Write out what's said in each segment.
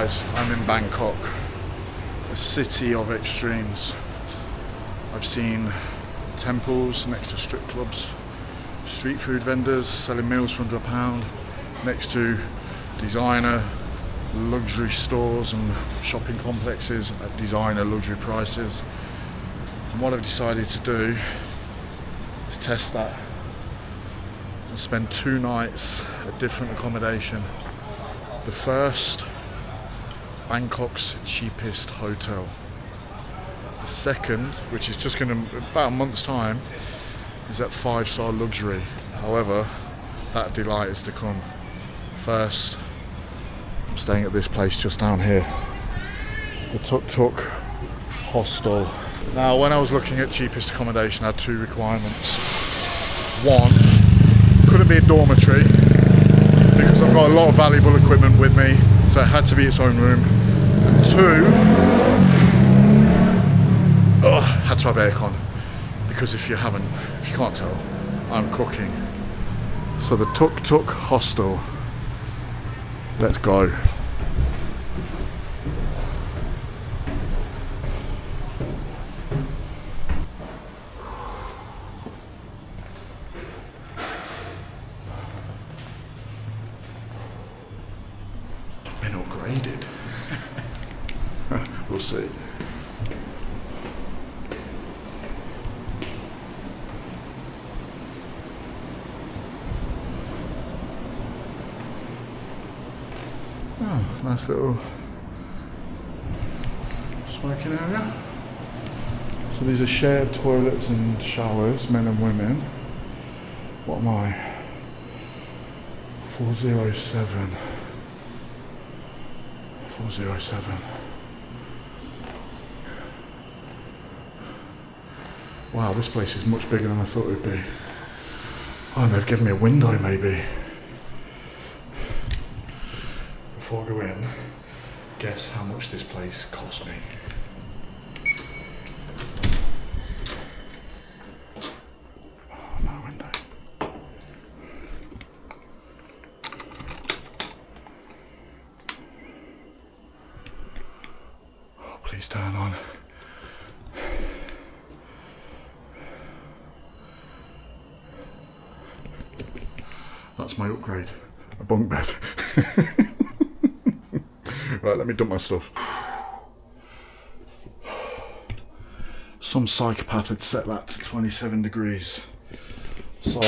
guys, I'm in Bangkok, a city of extremes. I've seen temples next to strip clubs, street food vendors selling meals for under £1, next to designer luxury stores and shopping complexes at designer luxury prices. And what I've decided to do is test that and spend 2 nights at different accommodation. The first, Bangkok's cheapest hotel. The second, which is just going to, about a month's time, is at 5-star luxury. However, that delight is to come. First, I'm staying at this place just down here, the Tuk Tuk Hostel. Now, when I was looking at cheapest accommodation, I had 2 requirements. One, couldn't be a dormitory, because I've got a lot of valuable equipment with me, so it had to be its own room. And 2, had to have aircon, because if you can't tell, I'm cooking. So the Tuk Tuk Hostel, let's go. Been upgraded. We'll see. Oh, nice little smoking area. So these are shared toilets and showers, men and women. What am I? 407. 407. Wow, this place is much bigger than I thought it would be. Oh, and they've given me a window maybe. Before I go in, guess how much this place cost me. Oh, no window. Oh, please turn on. That's my upgrade. A bunk bed. Right, let me dump my stuff. Some psychopath had set that to 27 degrees. So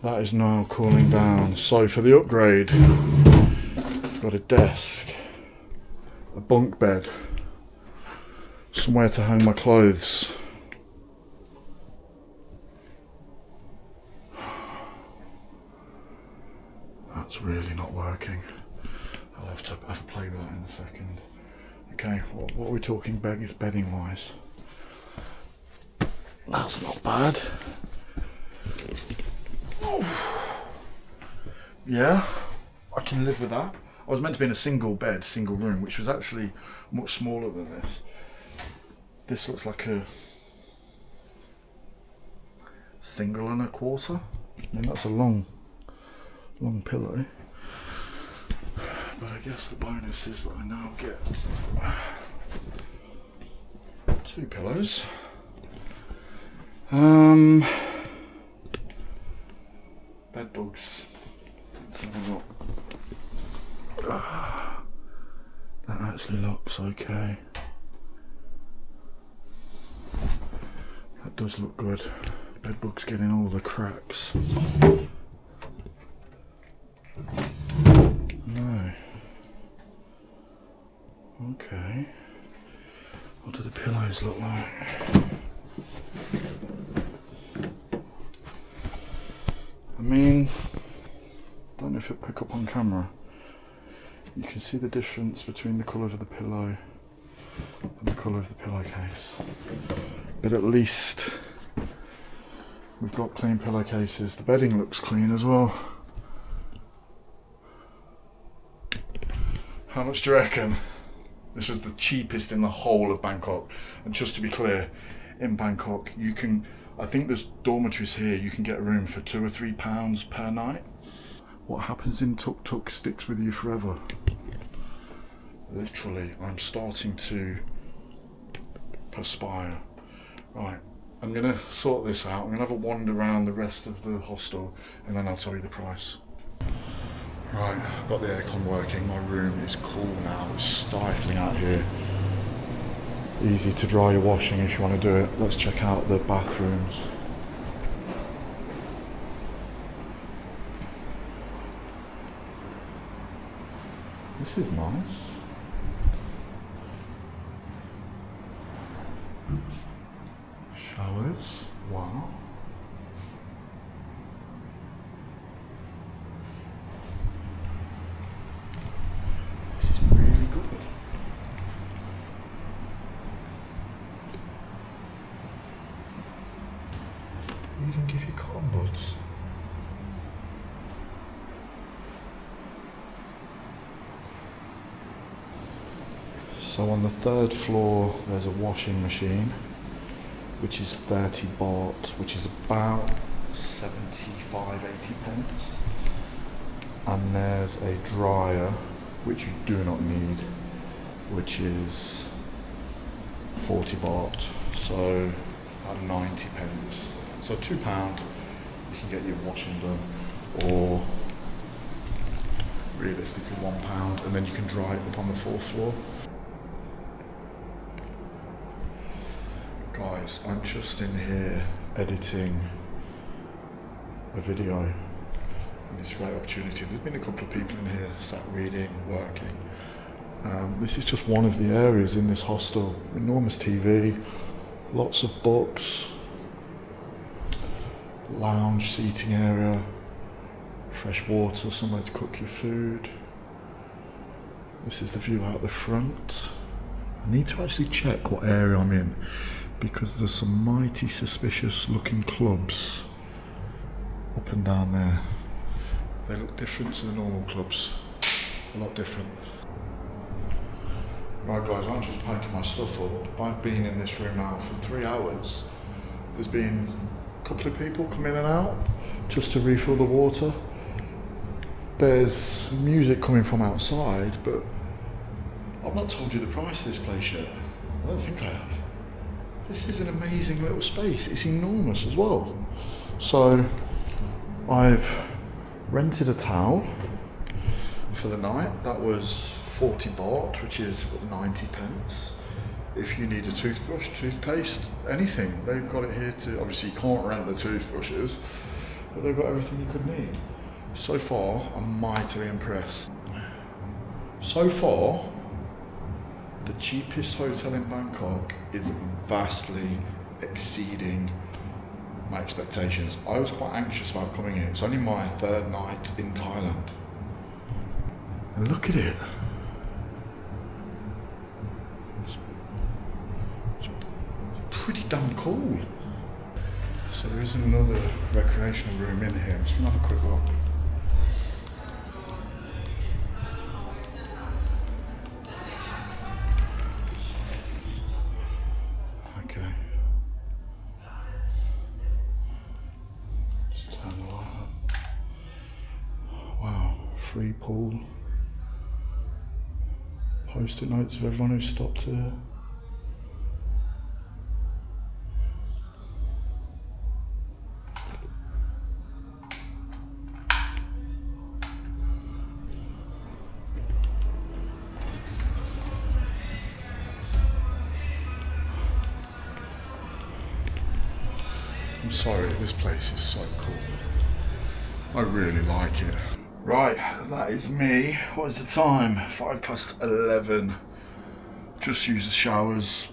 that is now cooling down. So for the upgrade, I've got a desk, a bunk bed, somewhere to hang my clothes. That's really not working. I'll have to have a play with that in a second. Okay, what are we talking bedding wise? That's not bad. Yeah, I can live with that. I was meant to be in a single bed, single room, which was actually much smaller than this. This looks like a 1.25 1/4. I mean, that's a long pillow. But I guess the bonus is that I now get 2 pillows. Bed bugs. Let's have a look. That actually looks okay. That does look good. Bed bugs getting all the cracks. No. Okay. What do the pillows look like? I mean, don't know if it'll pick up on camera. You can see the difference between the colour of the pillow and the colour of the pillowcase. But at least we've got clean pillowcases. The bedding looks clean as well. How much do you reckon? This was the cheapest in the whole of Bangkok. And just to be clear, in Bangkok, you can, I think there's dormitories here, you can get a room for £2 or £3 per night. What happens in Tuk Tuk sticks with you forever. Literally, I'm starting to perspire. Right, I'm gonna sort this out. I'm gonna have a wander around the rest of the hostel and then I'll tell you the price. Right, I've got the aircon working. My room is cool now. It's stifling out here. Easy to dry your washing if you want to do it. Let's check out the bathrooms. This is nice. Showers, wow. This is really good. They even give you cotton buds. So on the third floor there's a washing machine, which is 30 baht, which is about 75, 80 pence. And there's a dryer, which you do not need, which is 40 baht, so about 90 pence. So £2, you can get your washing done, or realistically £1, and then you can dry it up on the 4th floor. Guys, I'm just in here editing a video, and it's a great opportunity. There's been a couple of people in here sat reading, working. This is just one of the areas in this hostel. Enormous TV, lots of books, lounge seating area, fresh water, somewhere to cook your food. This is the view out the front. I need to actually check what area I'm in, because there's some mighty suspicious looking clubs up and down there. They look different to the normal clubs, a lot different. Right guys, I'm just packing my stuff up. I've been in this room now for 3 hours. There's been a couple of people come in and out just to refill the water. There's music coming from outside, but I've not told you the price of this place yet. I don't think I have. This is an amazing little space. It's enormous as well. So I've rented a towel for the night. That was 40 baht, which is 90 pence. If you need a toothbrush, toothpaste, anything, they've got it here to, obviously you can't rent the toothbrushes, but they've got everything you could need. So far, I'm mightily impressed. So far, the cheapest hotel in Bangkok is vastly exceeding my expectations. I was quite anxious about coming here. It's only my 3rd night in Thailand. And look at it. It's pretty damn cool. So there is another recreational room in here. I'm just gonna have a quick look. Free pool. Post-it notes of everyone who stopped here. I'm sorry, this place is so cool. I really like it. Right, that is me. What is the time? 11:05. Just use the showers.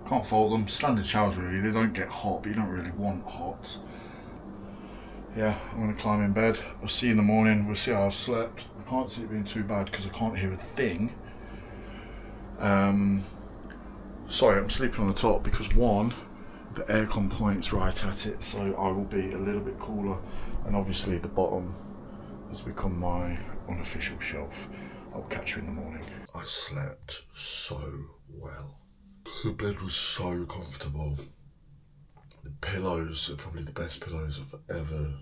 Can't fault them. Standard showers really. They don't get hot, but you don't really want hot. Yeah, I'm going to climb in bed. I'll see you in the morning. We'll see how I've slept. I can't see it being too bad because I can't hear a thing. Sorry, I'm sleeping on the top because one, the aircon point's right at it, so I will be a little bit cooler. And obviously the bottom has become my unofficial shelf. I'll catch you in the morning. I slept so well. The bed was so comfortable. The pillows are probably the best pillows I've ever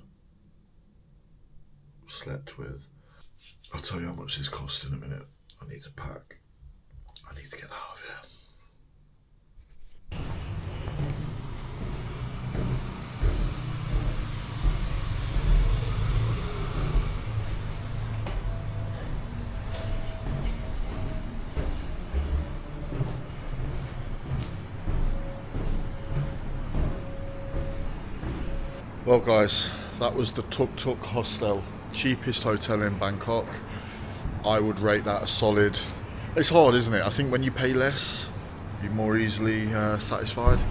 slept with. I'll tell you how much this cost in a minute. I need to pack. I need to get out of here. Well guys, that was the Tuk Tuk Hostel, cheapest hotel in Bangkok. I would rate that a solid. It's hard, isn't it? I think when you pay less, you're more easily satisfied.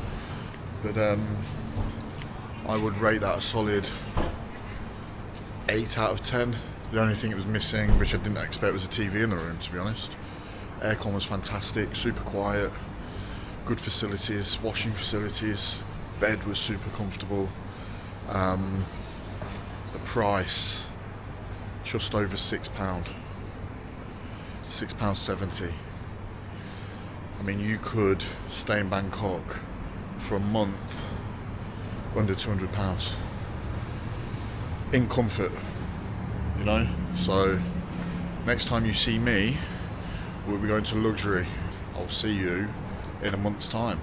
But I would rate that a solid 8 out of 10. The only thing it was missing, which I didn't expect, was a TV in the room, to be honest. Aircon was fantastic, super quiet, good facilities, washing facilities, bed was super comfortable. The price, just over £6, £6.70. I mean, you could stay in Bangkok for a month under £200 in comfort, you know. So next time you see me, we'll be going to luxury. I'll see you in a month's time.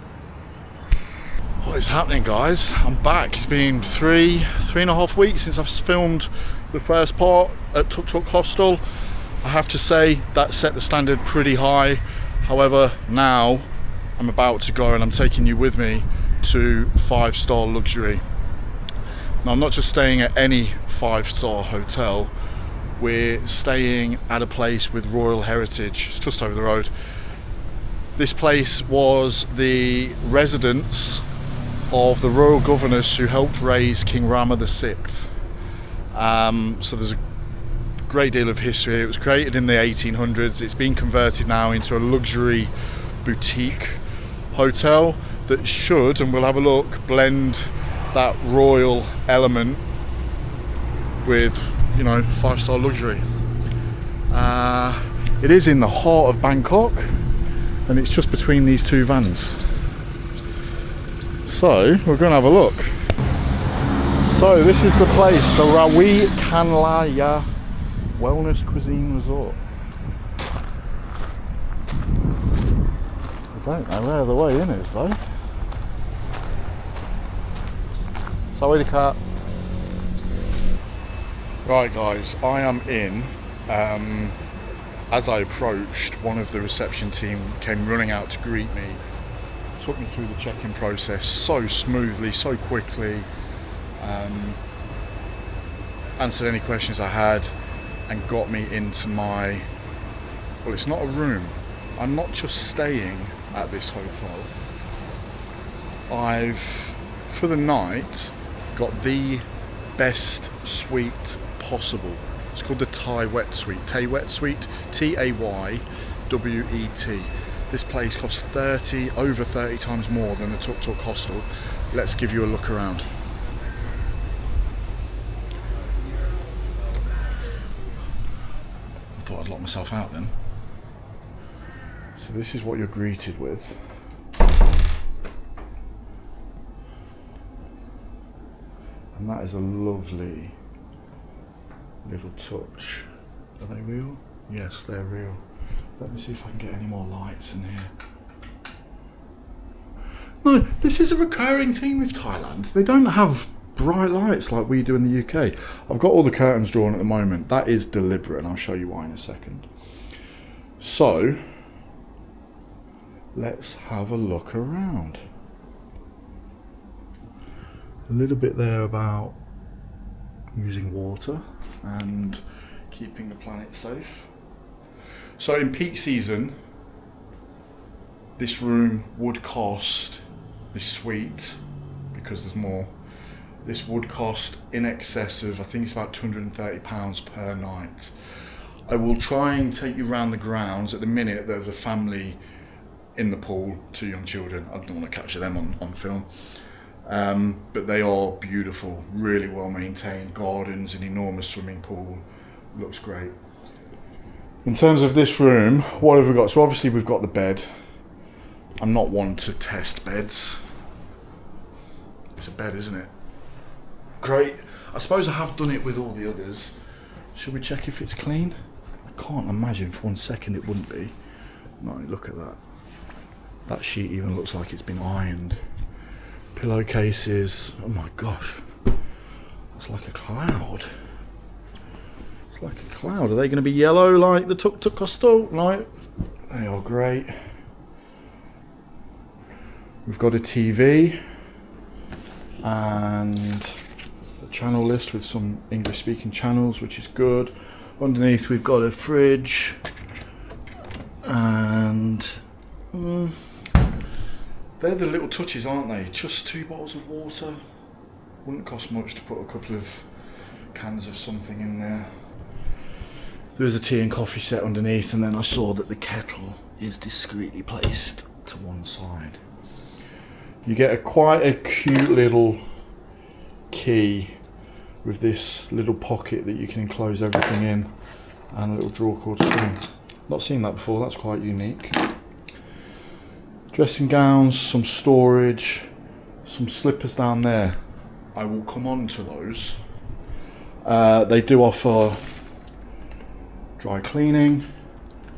What is happening, guys? I'm back. It's been three and a half weeks since I've filmed the first part at Tuk Tuk Hostel. I have to say that set the standard pretty high. However, now I'm about to go and I'm taking you with me to 5-star luxury. Now, I'm not just staying at any 5-star hotel. We're staying at a place with royal heritage. It's just over the road. This place was the residence of the royal governors who helped raise King Rama VI. So there's a great deal of history. It was created in the 1800s. It's been converted now into a luxury boutique hotel that should, and we'll have a look, blend that royal element with, you know, 5-star luxury. It is in the heart of Bangkok, and it's just between these two vans. So we're going to have a look. So this is the place, the Raweekanlaya Wellness Cuisine Resort. I don't know where the way in is though. Sorry, the cat. Right guys, I am in. As I approached, one of the reception team came running out to greet me. Took me through the check-in process so smoothly, so quickly. Answered any questions I had and got me into my, well, it's not a room. I'm not just staying at this hotel. I've, for the night, got the best suite possible. It's called the Taywet Suite. Taywet Suite, Taywet. This place costs over 30 times more than the Tuk Tuk Hostel. Let's give you a look around. I thought I'd lock myself out then. So this is what you're greeted with. And that is a lovely little touch. Are they real? Yes, they're real. Let me see if I can get any more lights in here. No, this is a recurring theme with Thailand. They don't have bright lights like we do in the UK. I've got all the curtains drawn at the moment. That is deliberate, and I'll show you why in a second. So, let's have a look around. A little bit there about using water and keeping the planet safe. So in peak season, this room would cost, this suite, because there's more, this would cost in excess of, I think it's about £230 per night. I will try and take you around the grounds. At the minute, there's a family in the pool, 2 young children. I don't want to capture them on film. But they are beautiful, really well maintained, gardens, an enormous swimming pool, looks great. In terms of this room, what have we got? So obviously we've got the bed. I'm not one to test beds. It's a bed, isn't it? Great. I suppose I have done it with all the others. Should we check if it's clean? I can't imagine for 1 second it wouldn't be. No, look at that. That sheet even looks like it's been ironed. Pillowcases, oh my gosh. It's like a cloud. It's like a cloud. Are they going to be yellow like the Tuk Tuk Hostel? No, they are great. We've got a TV and a channel list with some English speaking channels, which is good. Underneath we've got a fridge and they're the little touches, aren't they? Just 2 bottles of water. Wouldn't cost much to put a couple of cans of something in there. There's a tea and coffee set underneath, and then I saw that the kettle is discreetly placed to one side. You get quite a cute little key with this little pocket that you can enclose everything in, and a little drawer cord string. Not seen that before, that's quite unique. Dressing gowns, some storage, some slippers down there. I will come on to those. They do offer dry cleaning,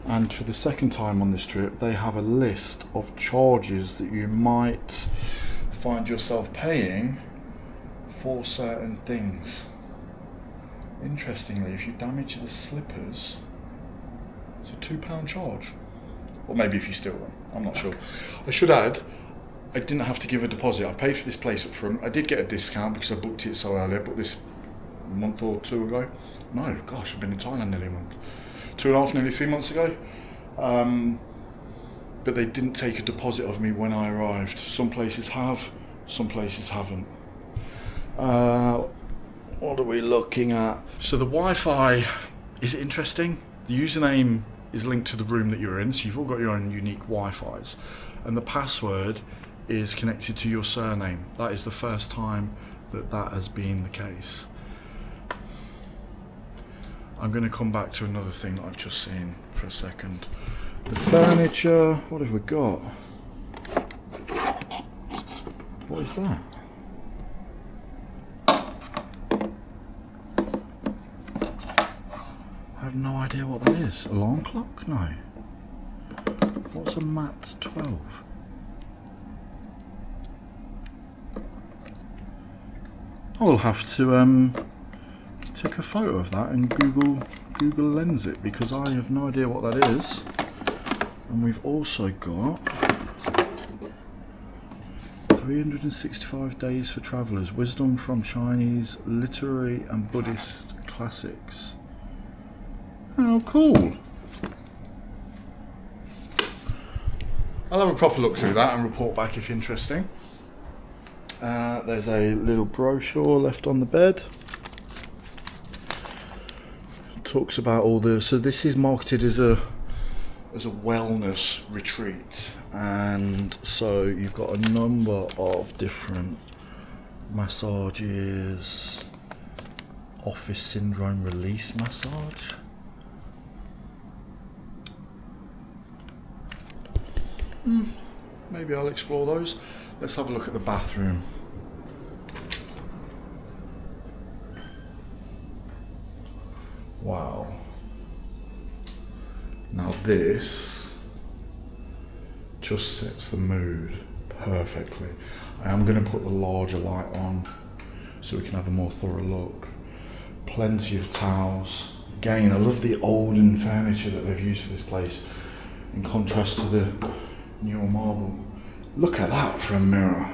and for the second time on this trip they have a list of charges that you might find yourself paying for certain things. Interestingly, if you damage the slippers, it's a £2 charge, or maybe if you steal them, I'm not sure. I should add, I didn't have to give a deposit. I paid for this place up front. I did get a discount because I booked it so early. I booked this a month or 2 ago. No, gosh, I've been in Thailand nearly a month. 2.5, nearly 3 months ago. But they didn't take a deposit of me when I arrived. Some places have, some places haven't. What are we looking at? So the Wi-Fi is interesting. The username is linked to the room that you're in, so you've all got your own unique Wi-Fis. And the password is connected to your surname. That is the first time that that has been the case. I'm going to come back to another thing that I've just seen for a second. The furniture, what have we got? What is that? I have no idea what that is. Alarm clock? No. What's a MAT 12? I'll have to take a photo of that and Google Lens it, because I have no idea what that is. And we've also got 365 days for travellers, wisdom from Chinese literary and Buddhist classics. Oh, cool. I'll have a proper look through that and report back if interesting. There's a little brochure left on the bed. It talks about all the, so this is marketed as a wellness retreat, and so you've got a number of different massages, office syndrome release massage. Maybe I'll explore those. Let's have a look at the bathroom. Wow. Now this just sets the mood perfectly. I am going to put the larger light on so we can have a more thorough look. Plenty of towels. Again, I love the olden furniture that they've used for this place in contrast to the newer marble. Look at that for a mirror.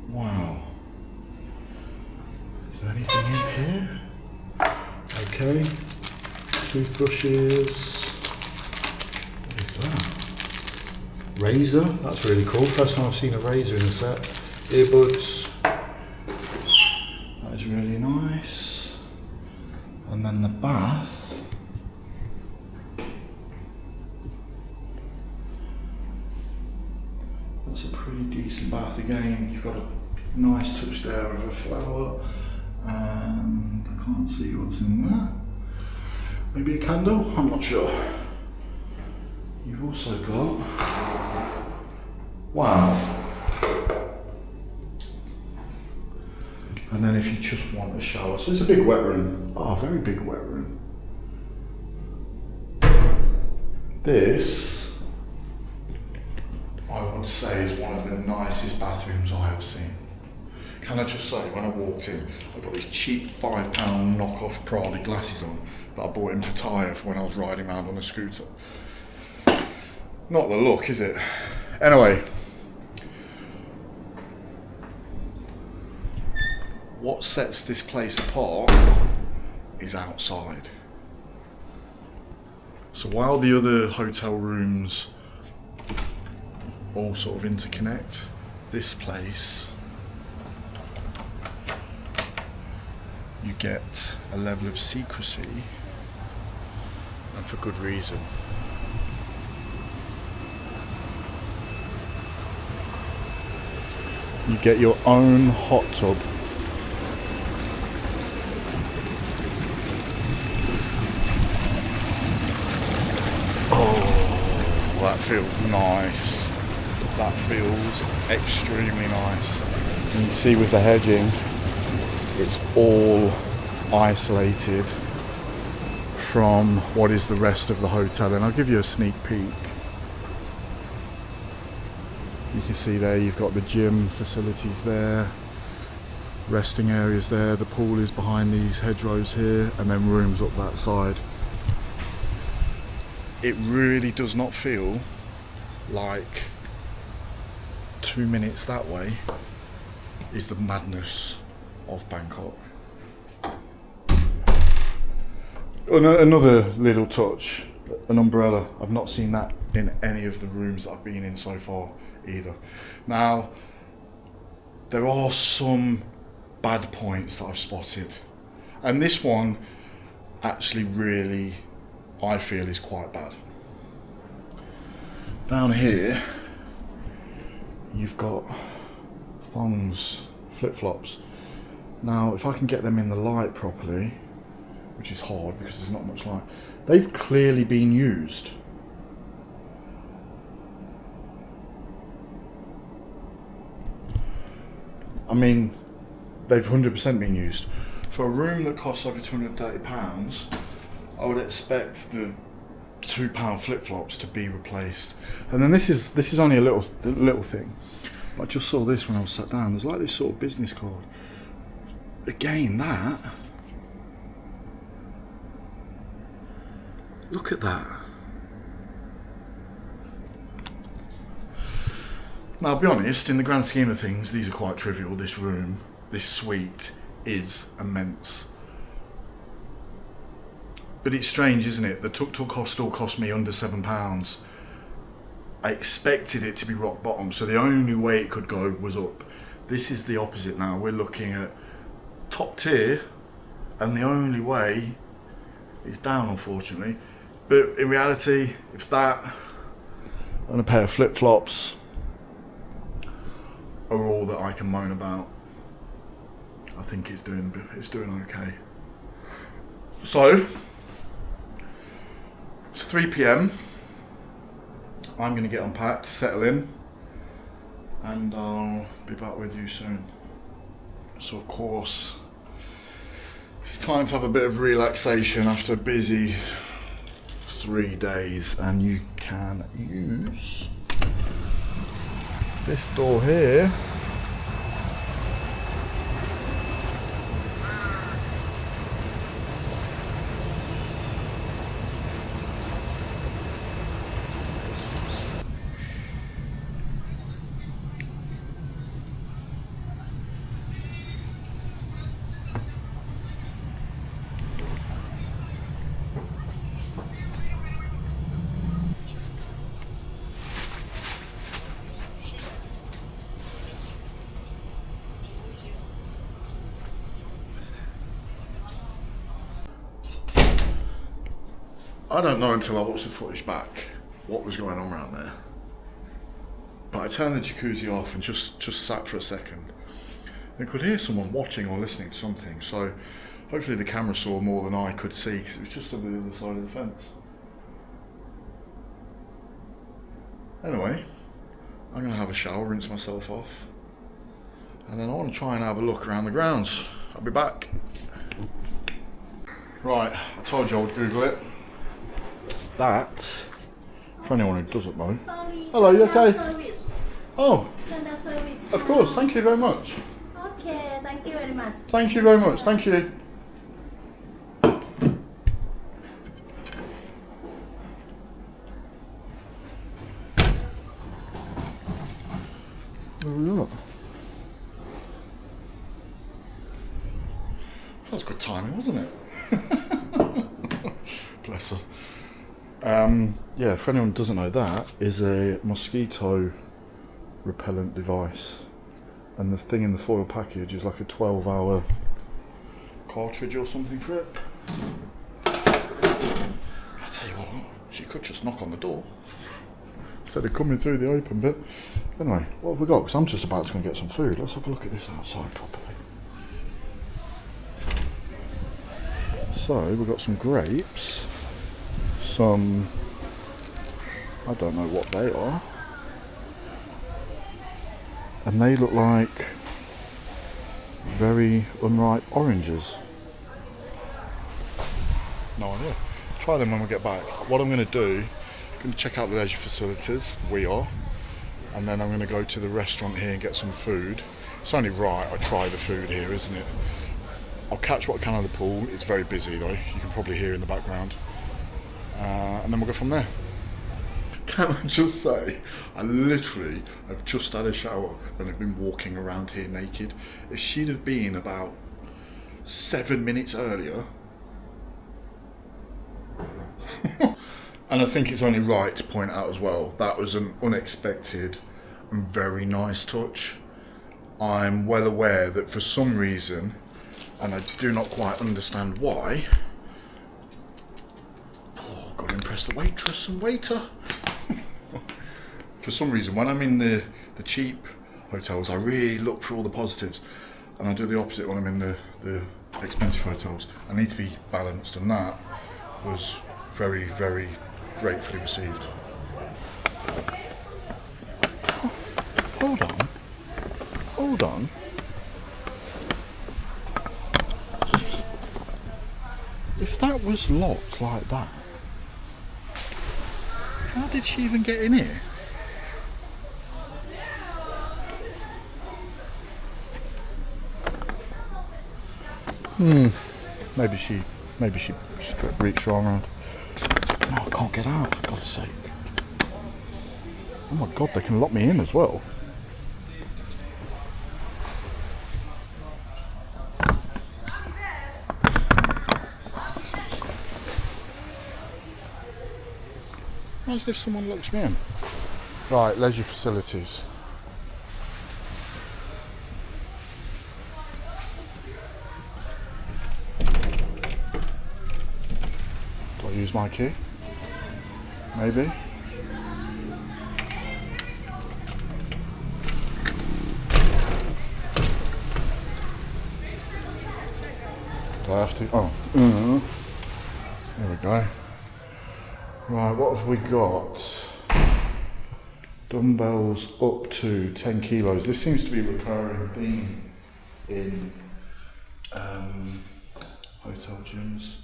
Wow. Is there anything in here? Okay. Toothbrushes. What is that? Razor. That's really cool. First time I've seen a razor in the set. Earbuds. That is really nice. And then the bath. That's a pretty decent bath again. You've got a nice touch there of a flower, and I can't see what's in there. Maybe a candle? I'm not sure. You've also got, wow, And then if you just want a shower, so it's a big wet room. Oh, very big wet room. This, I would say, is one of the nicest bathrooms I have seen. Can I just say, when I walked in, I got these cheap £5 knockoff Prada glasses on that I bought in Pattaya for when I was riding around on a scooter. Not the look, is it? Anyway, what sets this place apart is outside. So while the other hotel rooms all sort of interconnect, this place, you get a level of secrecy, and for good reason. You get your own hot tub. Oh, that feels nice. That feels extremely nice. And you can see with the hedging, it's all isolated from what is the rest of the hotel. And I'll give you a sneak peek. You can see there you've got the gym facilities there, resting areas there, the pool is behind these hedgerows here, and then rooms up that side. It really does not feel like 2 minutes that way is the madness of Bangkok. Another little touch, an umbrella. I've not seen that in any of the rooms that I've been in so far either. Now, there are some bad points that I've spotted, and this one actually really, I feel, is quite bad. Down here, you've got thongs, flip-flops. Now, if I can get them in the light properly, which is hard because there's not much light, they've clearly been used. I mean, they've 100% been used. For a room that costs over £230, I would expect the £2 flip-flops to be replaced. And then this is only a little thing. I just saw this when I was sat down. There's like this sort of business card. Again, that. Look at that. Now, I'll be honest, in the grand scheme of things, these are quite trivial. This room, this suite is immense. But it's strange, isn't it? The Tuk Tuk Hostel cost me under £7. I expected it to be rock bottom, so the only way it could go was up. This is the opposite now. We're looking at top tier, and the only way is down, unfortunately. But in reality, if that and a pair of flip-flops are all that I can moan about, I think it's doing okay. So, it's 3 p.m. I'm going to get unpacked, settle in, and I'll be back with you soon. So of course, it's time to have a bit of relaxation after a busy 3 days, and you can use this door here. I don't know until I watch the footage back what was going on around there. But I turned the jacuzzi off and just sat for a second. I could hear someone watching or listening to something, so hopefully the camera saw more than I could see, because it was just over the other side of the fence. Anyway, I'm going to have a shower, rinse myself off, and then I want to try and have a look around the grounds. I'll be back. Right, I told you I would Google it. That, for anyone who doesn't know. Sorry. Hello, you okay? Service. Oh, Service. of course, thank you very much. Okay, thank you very much. Thank you very much, thank you. Look. That was good timing, wasn't it? Bless her. Yeah, for anyone who doesn't know, that is a mosquito repellent device. And the thing in the foil package is like a 12-hour cartridge or something for it. I tell you what, she could just knock on the door instead of coming through the open bit. Anyway, what have we got? Because I'm just about to go and get some food. Let's have a look at this outside properly. So, we've got some grapes, some, I don't know what they are, and they look like very unripe oranges. No idea. Try them when we get back. What I'm going to do, I'm going to check out the leisure facilities, and then I'm going to go to the restaurant here and get some food. It's only right I try the food here, isn't it? I'll catch what I can of the pool. It's very busy though, you can probably hear in the background. And then we'll go from there. Can I just say, I literally have just had a shower and have been walking around here naked. If she'd have been about 7 minutes earlier, and I think it's only right to point out as well, that was an unexpected and very nice touch. I'm well aware that for some reason, and I do not quite understand why, oh, got to impress the waitress and waiter. For some reason, when I'm in the cheap hotels, I really look for all the positives, and I do the opposite when I'm in the expensive hotels. I need to be balanced, and that was very, very gratefully received. Hold on. If that was locked like that, how did she even get in here? Maybe she reached her arm around. No, I can't get out, for God's sake. Oh my God, they can lock me in as well. As if someone locks me in. Right, leisure facilities. Do I use my key? Maybe. Do I have to? Oh. There we go. Right, what have we got? Dumbbells up to 10 kilos. This seems to be a recurring theme in hotel gyms.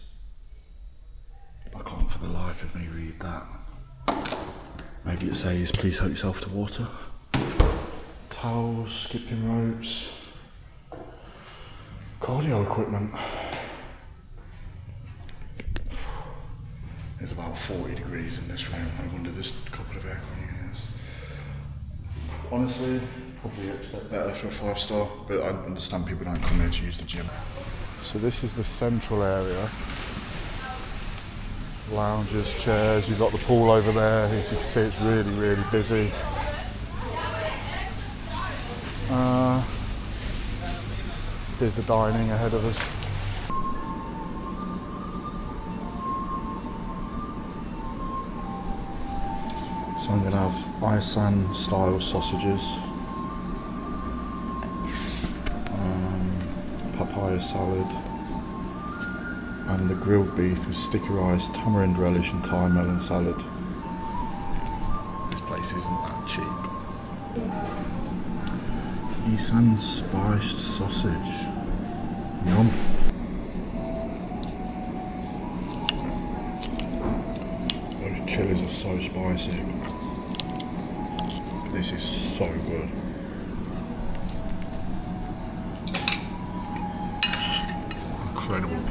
I can't for the life of me read that. Maybe it says, please help yourself to water. Towels, skipping ropes, cardio equipment. It's about 40 degrees in this room. I wonder there's a couple of aircon units. Honestly, probably expect better for a 5-star, but I understand people don't come here to use the gym. So this is the central area. Lounges, chairs, you've got the pool over there. As you can see, it's really, really busy. Here's the dining ahead of us. So I'm going to have Isan style sausages, papaya salad, and the grilled beef with sticky rice, tamarind relish and Thai melon salad. This place isn't that cheap. Isan spiced sausage. Yum. Those chilies are so spicy. This is so good. Incredible.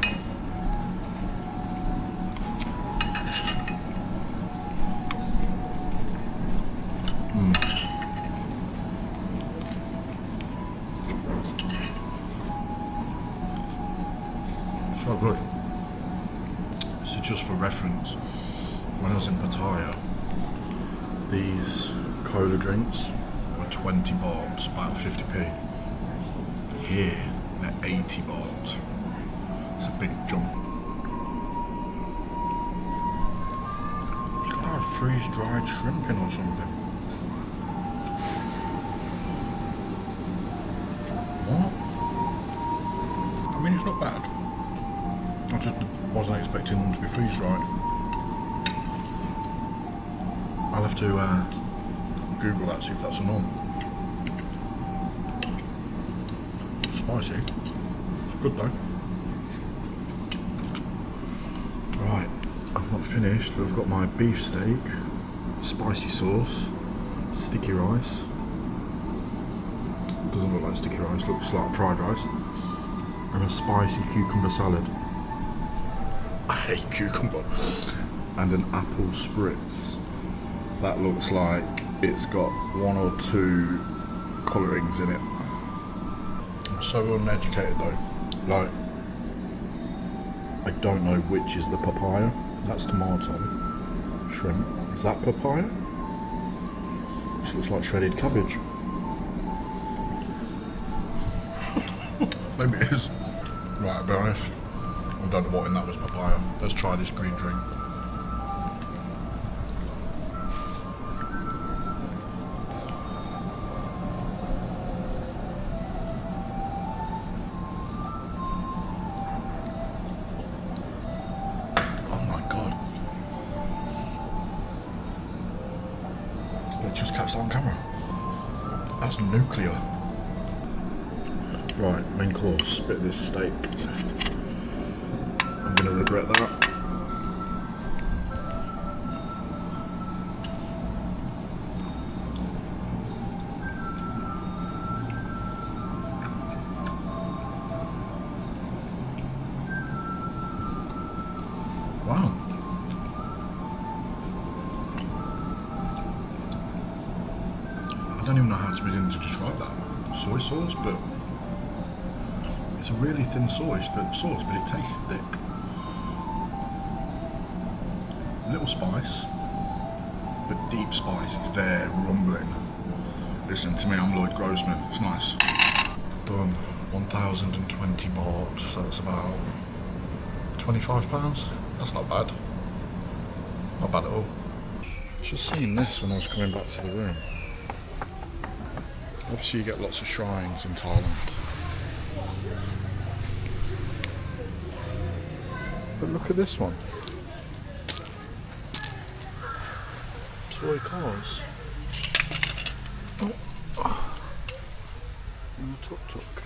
So good. So just for reference, when I was in Pattaya, these cola drinks were 20 baht, about 50p. Here, they're 80 baht. It's a big jump. It's got to have freeze-dried shrimp in or something. What? I mean, it's not bad. I just wasn't expecting them to be freeze-dried. I'll have to Google that, see if that's a norm. Spicy. It's good though. Right, I've not finished, but I've got my beef steak, spicy sauce, sticky rice. Doesn't look like sticky rice, looks like fried rice. And a spicy cucumber salad. I hate cucumber. And an apple spritz. That looks like it's got 1 or 2 colourings in it. I'm so uneducated though. Like, I don't know which is the papaya. That's tomato. Shrimp. Is that papaya? This looks like shredded cabbage. Maybe it is. Right, to be honest, I don't know what in that was papaya. Let's try this green drink. Just catch that on camera. That's nuclear. Right, main course, bit of this steak. I'm gonna regret that. Wow. I don't even know how to begin to describe that. Soy sauce, but it's a really thin sauce, but it tastes thick. Little spice, but deep spice. It's there, rumbling. Listen to me, I'm Lloyd Grossman. It's nice. Done. 1,020 baht, so that's about £25. That's not bad. Not bad at all. Just seen this when I was coming back to the room. Obviously you get lots of shrines in Thailand. But look at this one. Toy cars. Oh. And a tuk tuk.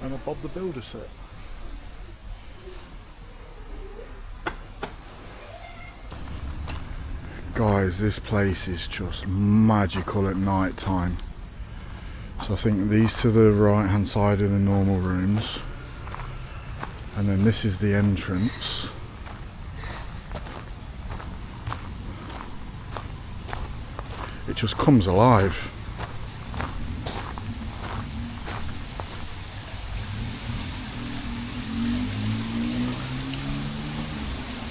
And a Bob the Builder set. Guys, this place is just magical at night time. So I think these to the right hand side are the normal rooms, and then this is the entrance. It just comes alive.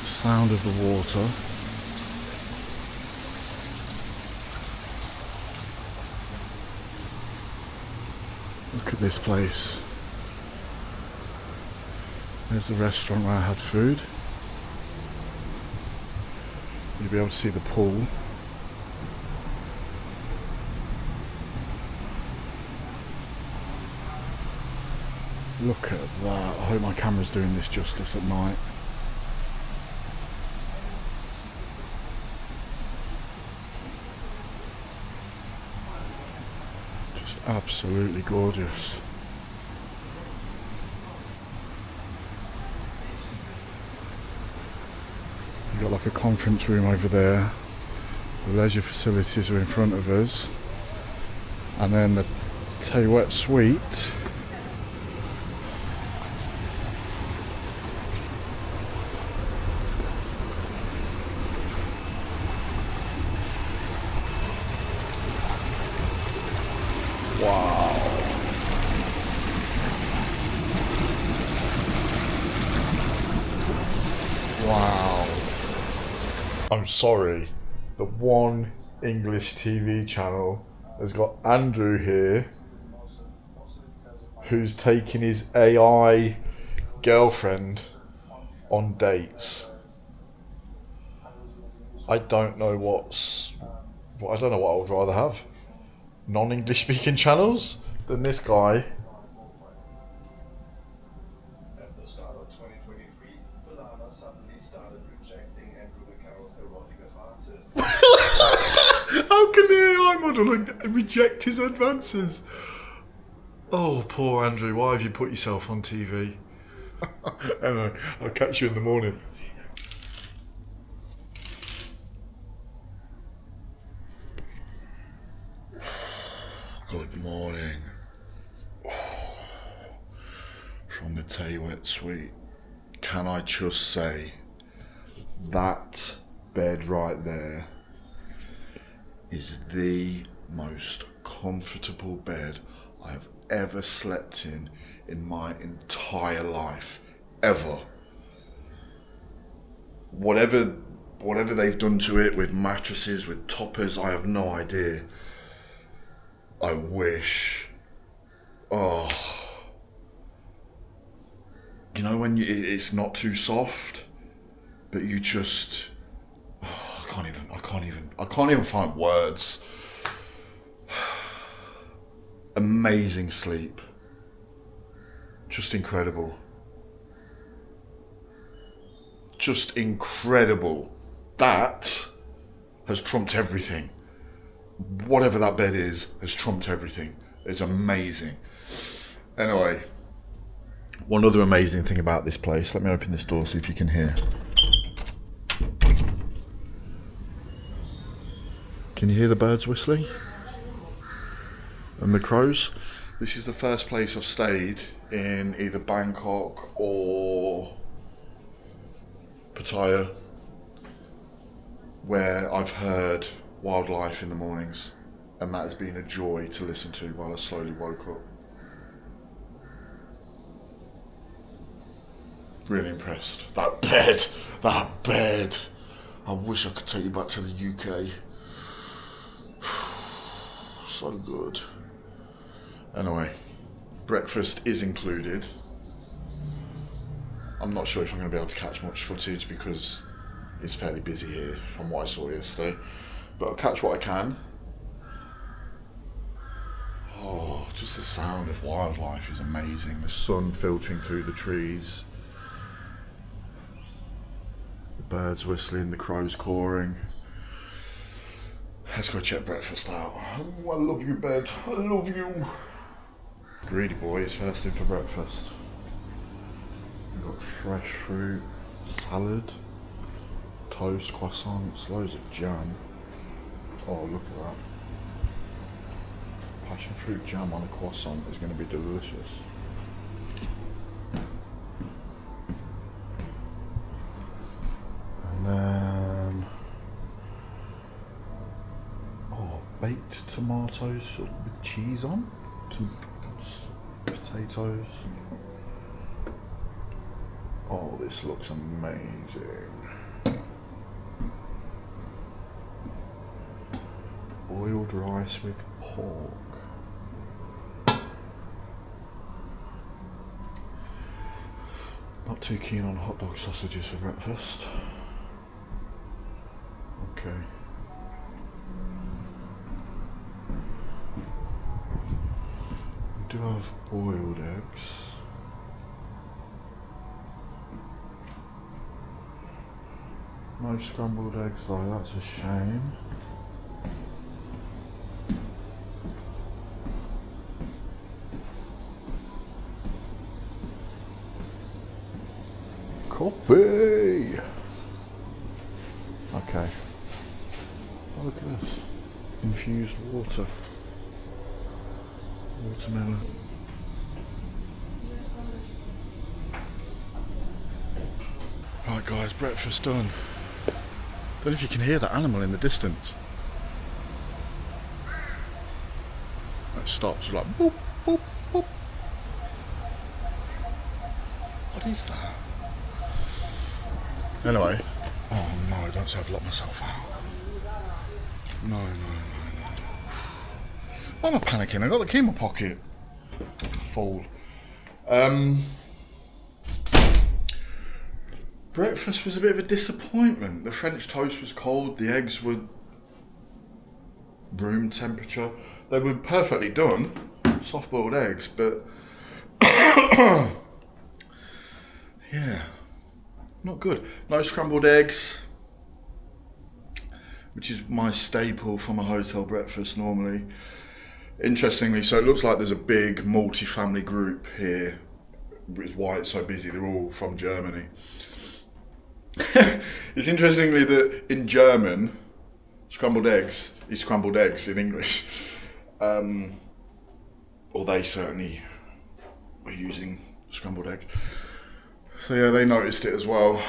The sound of the water. Look at this place. There's the restaurant where I had food. You'll be able to see the pool. Look at that. I hope my camera's doing this justice at night. It's absolutely gorgeous. You've got like a conference room over there. The leisure facilities are in front of us. And then the Taywet Suite. Wow. Wow. I'm sorry. The one English TV channel has got Andrew here, who's taking his AI girlfriend on dates. I don't know I don't know what I would rather have. Non-English speaking channels than this guy. At the start of 2023, Balana suddenly started rejecting Andrew McCarroll's erotic advances. How can the AI model reject his advances? Oh, poor Andrew, why have you put yourself on TV? Anyway, I'll catch you in the morning. Good morning. From the Taywet Suite. Can I just say, that bed right there is the most comfortable bed I have ever slept in my entire life. Ever. Whatever they've done to it with mattresses, with toppers, I have no idea. I wish. Oh. You know when it's not too soft, but you just... Oh, I can't even find words. Amazing sleep. Just incredible. Just incredible. That has trumped everything. Whatever that bed is has trumped everything. It's amazing. Anyway, one other amazing thing about this place. Let me open this door, see if you can hear. Can you hear the birds whistling? And the crows? This is the first place I've stayed in either Bangkok or Pattaya where I've heard wildlife in the mornings, and that has been a joy to listen to while I slowly woke up. Really impressed. That bed. I wish I could take you back to the UK. So good. Anyway, breakfast is included. I'm not sure if I'm going to be able to catch much footage because it's fairly busy here from what I saw yesterday, but I'll catch what I can. Oh, just the sound of wildlife is amazing. The sun filtering through the trees, the birds whistling, the crows cawing. Let's go check breakfast out. Oh, I love you, bed. I love you. Greedy boys, first thing for breakfast. We've got fresh fruit, salad, toast, croissants, loads of jam. Oh, look at that. Passion fruit jam on a croissant is going to be delicious. And then... oh, baked tomatoes with cheese on. Some potatoes. Oh, this looks amazing. Boiled rice with pork. Not too keen on hot dog sausages for breakfast. Okay. We do have boiled eggs. No scrambled eggs though, that's a shame. Coffee! Okay. Oh, look at this. Infused water. Watermelon. Right guys, breakfast done. Don't know if you can hear that animal in the distance. It stops like boop, boop, boop. What is that? Anyway. Oh no, don't say I've locked myself out. No. Why am I panicking? I got the key in my pocket. Fool. Breakfast was a bit of a disappointment. The French toast was cold, the eggs were room temperature. They were perfectly done, soft boiled eggs, but yeah, not good. No scrambled eggs, which is my staple from a hotel breakfast normally. Interestingly, so it looks like there's a big multi-family group here, which is why it's so busy. They're all from Germany. It's interestingly that in German, scrambled eggs is scrambled eggs in English. Or they certainly were using scrambled egg. So yeah, they noticed it as well.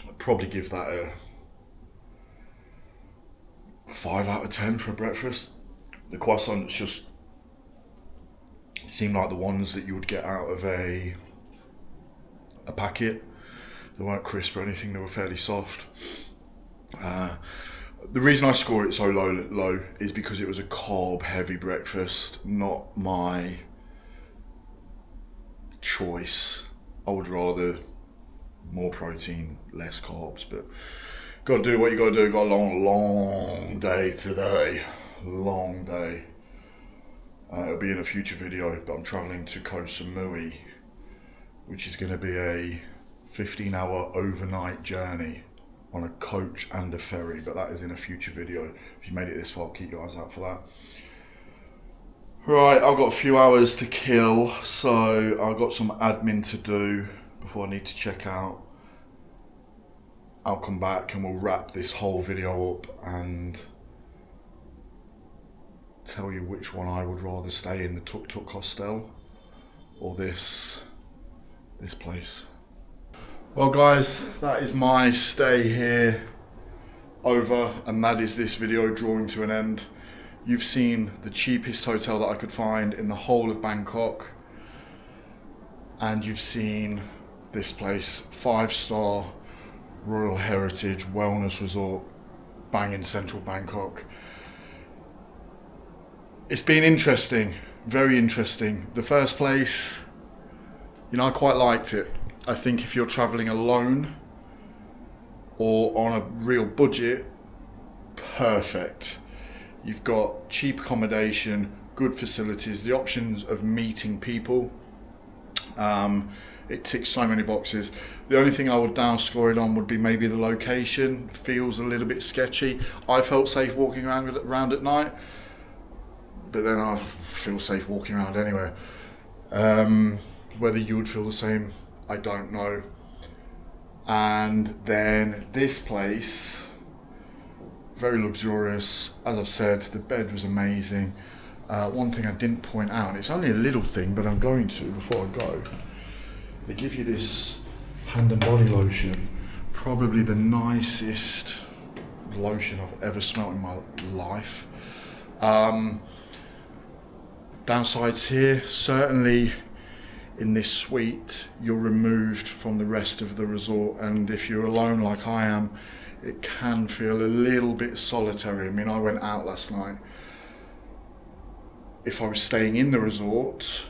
I'd probably give that a 5 out of 10 for a breakfast. The croissants just seemed like the ones that you would get out of a packet. They weren't crisp or anything, they were fairly soft. The reason I score it so low is because it was a carb heavy breakfast, not my choice. I would rather more protein, less carbs, but gotta do what you gotta do. Got a long day today. Long day. It'll be in a future video, but I'm traveling to Koh Samui, which is gonna be a 15-hour overnight journey on a coach and a ferry, but that is in a future video. If you made it this far, keep your eyes out for that. Right, I've got a few hours to kill, so I've got some admin to do before I need to check out. I'll come back and we'll wrap this whole video up and tell you which one I would rather stay in, the Tuk Tuk Hostel or this place. Well guys, that is my stay here over, and that is this video drawing to an end. You've seen the cheapest hotel that I could find in the whole of Bangkok, and you've seen this place, 5-star Royal Heritage Wellness Resort, bang in central Bangkok. It's been interesting, very interesting. The first place, you know, I quite liked it. I think if you're traveling alone or on a real budget, perfect. You've got cheap accommodation, good facilities, the options of meeting people. It ticks so many boxes. The only thing I would downscore it on would be maybe the location. Feels a little bit sketchy. I felt safe walking around at night, but then I feel safe walking around anywhere. Whether you would feel the same, I don't know. And then this place, very luxurious. As I've said, the bed was amazing. One thing I didn't point out, and it's only a little thing, but I'm going to before I go. They give you this hand and body lotion, probably the nicest lotion I've ever smelled in my life. Downsides here, certainly in this suite, you're removed from the rest of the resort, and if you're alone like I am, it can feel a little bit solitary. I mean, I went out last night. If I was staying in the resort,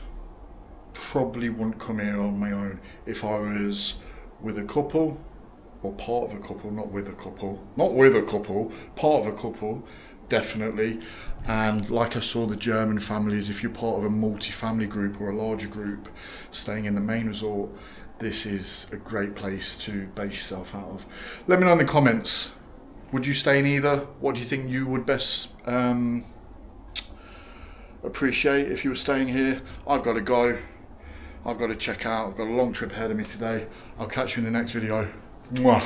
probably wouldn't come here on my own. If I was with a couple, or part of a couple, not with a couple, part of a couple, definitely. And like I saw the German families, if you're part of a multi-family group or a larger group staying in the main resort, this is a great place to base yourself out of. Let me know in the comments, would you stay in either? What do you think you would best appreciate if you were staying here? I've got to go. I've got to check out. I've got a long trip ahead of me today. I'll catch you in the next video. Mwah.